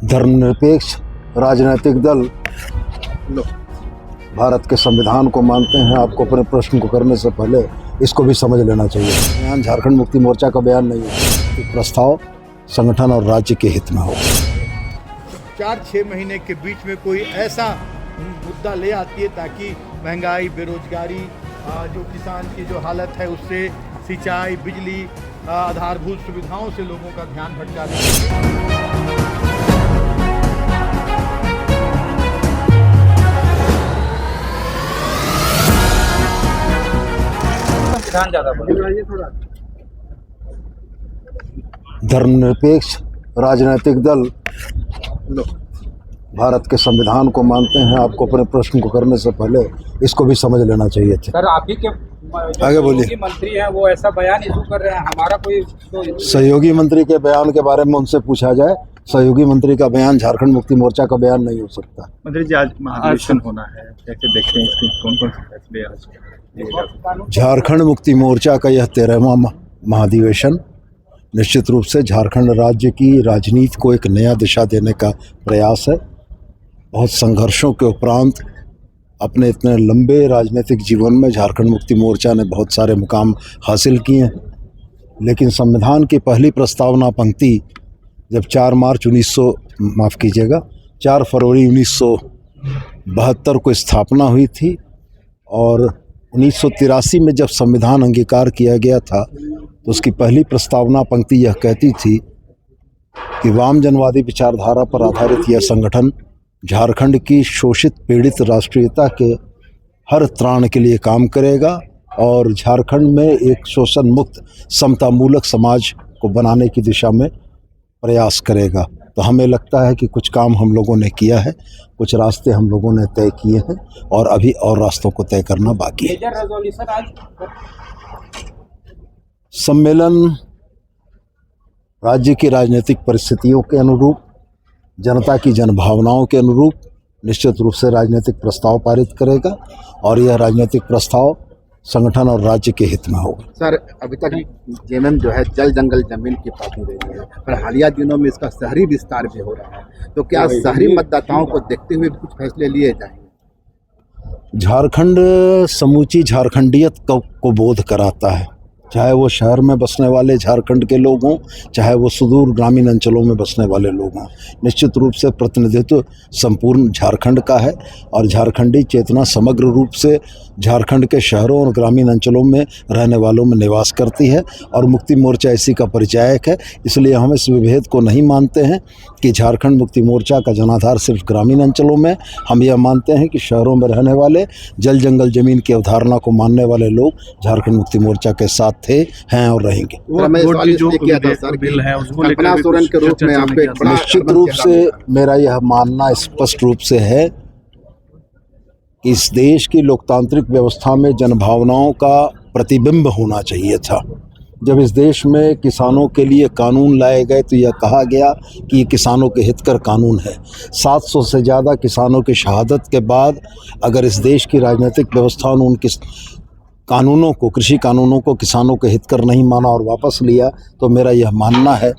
धर्मनिरपेक्ष राजनीतिक दल भारत के संविधान को मानते हैं। आपको अपने प्रश्न को करने से पहले इसको भी समझ लेना चाहिए। बयान झारखंड मुक्ति मोर्चा का बयान नहीं है, प्रस्ताव संगठन और राज्य के हित में हो। 4-6 महीने के बीच में कोई ऐसा मुद्दा ले आती है ताकि महंगाई, बेरोजगारी, जो किसान की जो हालत है उससे, सिंचाई, बिजली, आधारभूत सुविधाओं से लोगों का ध्यान भटका देती धर्मनिरपेक्ष राजनीतिक दल भारत के संविधान को मानते हैं। आपको अपने प्रश्न को करने से पहले इसको भी समझ लेना चाहिए था। सर, आप ही के आगे बोलिए। मंत्री हैं, वो ऐसा बयान इशू कर रहे हैं, हमारा कोई तो सहयोगी मंत्री के बयान के बारे में उनसे पूछा जाए। सहयोगी मंत्री का बयान झारखंड मुक्ति मोर्चा का बयान नहीं हो सकता। मंत्री जी, आज महाधिवेशन होना है, कैसे देखते हैं इसके कौन कौन से फैसले आज? झारखंड मुक्ति मोर्चा का यह 13वां महाधिवेशन निश्चित रूप से झारखंड राज्य की राजनीति को एक नया दिशा देने का प्रयास है। बहुत संघर्षों के उपरांत अपने इतने लंबे राजनीतिक जीवन में झारखंड मुक्ति मोर्चा ने बहुत सारे मुकाम हासिल किए हैं, लेकिन संविधान की पहली प्रस्तावना पंक्ति जब 4 फरवरी 1972 को स्थापना हुई थी और 1983 में जब संविधान अंगीकार किया गया था तो उसकी पहली प्रस्तावना पंक्ति यह कहती थी कि वाम जनवादी विचारधारा पर आधारित यह संगठन झारखंड की शोषित पीड़ित राष्ट्रीयता के हर त्राण के लिए काम करेगा और झारखंड में एक शोषण मुक्त समतामूलक समाज को बनाने की दिशा में प्रयास करेगा। तो हमें लगता है कि कुछ काम हम लोगों ने किया है, कुछ रास्ते हम लोगों ने तय किए हैं और अभी और रास्तों को तय करना बाकी है। मेजर रेजोल्यूशन आज सम्मेलन राज्य की राजनीतिक परिस्थितियों के अनुरूप, जनता की जनभावनाओं के अनुरूप निश्चित रूप से राजनीतिक प्रस्ताव पारित करेगा और यह राजनीतिक प्रस्ताव संगठन और राज्य के हित में होगा। सर, अभी तक जेएमएम जो है जल जंगल जमीन की पार्टी रही है, पर हालिया दिनों में इसका शहरी विस्तार भी हो रहा है, तो क्या शहरी मतदाताओं को देखते हुए कुछ फैसले लिए जाएंगे? झारखंड समूची झारखंडियत को बोध कराता है, चाहे वो शहर में बसने वाले झारखंड के लोग हों, चाहे वो सुदूर ग्रामीण अंचलों में बसने वाले लोग हों। निश्चित रूप से प्रतिनिधित्व संपूर्ण झारखंड का है और झारखंडी चेतना समग्र रूप से झारखंड के शहरों और ग्रामीण अंचलों में रहने वालों में निवास करती है और मुक्ति मोर्चा इसी का परिचायक है। इसलिए हम इस विभेद को नहीं मानते हैं कि झारखंड मुक्ति मोर्चा का जनाधार सिर्फ ग्रामीण अंचलों में। हम यह मानते हैं कि शहरों में रहने वाले जल जंगल जमीन की अवधारणा को मानने वाले लोग झारखंड मुक्ति मोर्चा के साथ थे, हैं और रहेंगे। निश्चित रूप से मेरा यह मानना स्पष्ट रूप से है कि इस देश की लोकतांत्रिक व्यवस्था में जनभावनाओं का प्रतिबिंब होना चाहिए था। जब इस देश में किसानों के लिए कानून लाए गए तो यह कहा गया कि ये किसानों के हितकर कानून है। 700 से ज़्यादा किसानों की शहादत के बाद अगर इस देश की राजनीतिक व्यवस्था ने उनके कानूनों को, कृषि कानूनों को किसानों के हितकर नहीं माना और वापस लिया, तो मेरा यह मानना है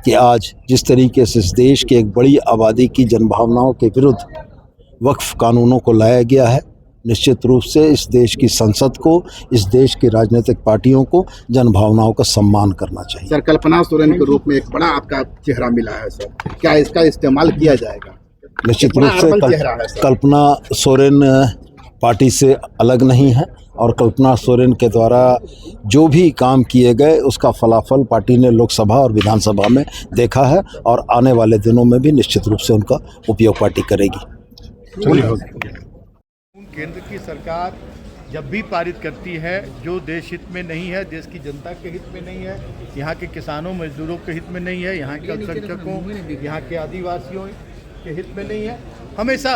कि आज जिस तरीके से इस देश की एक बड़ी आबादी की जनभावनाओं के विरुद्ध वक्फ कानूनों को लाया गया है, निश्चित रूप से इस देश की संसद को, इस देश की राजनीतिक पार्टियों को जनभावनाओं का सम्मान करना चाहिए। सर, कल्पना सोरेन के रूप में एक बड़ा आपका चेहरा मिला है सर, क्या इसका इस्तेमाल किया जाएगा? निश्चित रूप से कल्पना सोरेन पार्टी से अलग नहीं है और कल्पना सोरेन के द्वारा जो भी काम किए गए उसका फलाफल पार्टी ने लोकसभा और विधानसभा में देखा है और आने वाले दिनों में भी निश्चित रूप से उनका उपयोग पार्टी करेगी। केंद्र की सरकार जब भी पारित करती है जो देश हित में नहीं है, देश की जनता के हित में नहीं है, यहाँ के किसानों मजदूरों के हित में नहीं है, यहाँ के अल्पसंख्यकों, यहाँ के आदिवासियों के हित में नहीं है, हमेशा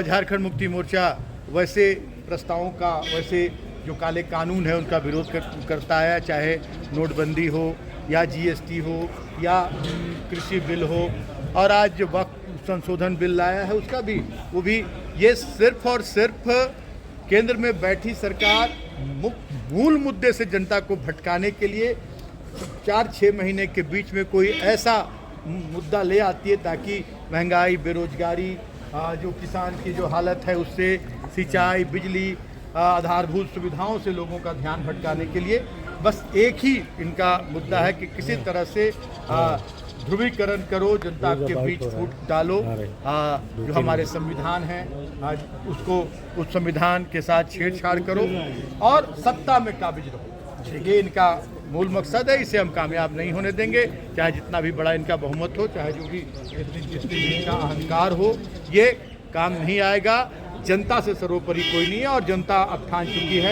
झारखंड मुक्ति मोर्चा वैसे प्रस्तावों का, वैसे जो काले कानून है उनका विरोध करता है, चाहे नोटबंदी हो या जीएसटी हो या कृषि बिल हो, और आज जो वक्फ संशोधन बिल लाया है उसका भी, वो भी ये सिर्फ और सिर्फ केंद्र में बैठी सरकार मूल मुद्दे से जनता को भटकाने के लिए 4-6 महीने के बीच में कोई ऐसा मुद्दा ले आती है ताकि महंगाई, बेरोजगारी, जो किसान की जो हालत है उससे, सिंचाई, बिजली, आधारभूत सुविधाओं से लोगों का ध्यान भटकाने के लिए बस एक ही इनका मुद्दा है कि किसी तरह से ध्रुवीकरण करो, जनता के बीच फूट डालो, जो हमारे संविधान है उसको, उस संविधान के साथ छेड़छाड़ करो और सत्ता में काबिज रहो। ये इनका मूल मकसद है, इसे हम कामयाब नहीं होने देंगे, चाहे जितना भी बड़ा इनका बहुमत हो, चाहे जो भी जितनी इनका अहंकार हो, ये काम नहीं आएगा। जनता से सर्वोपरि कोई नहीं है और जनता अब ठान चुकी है।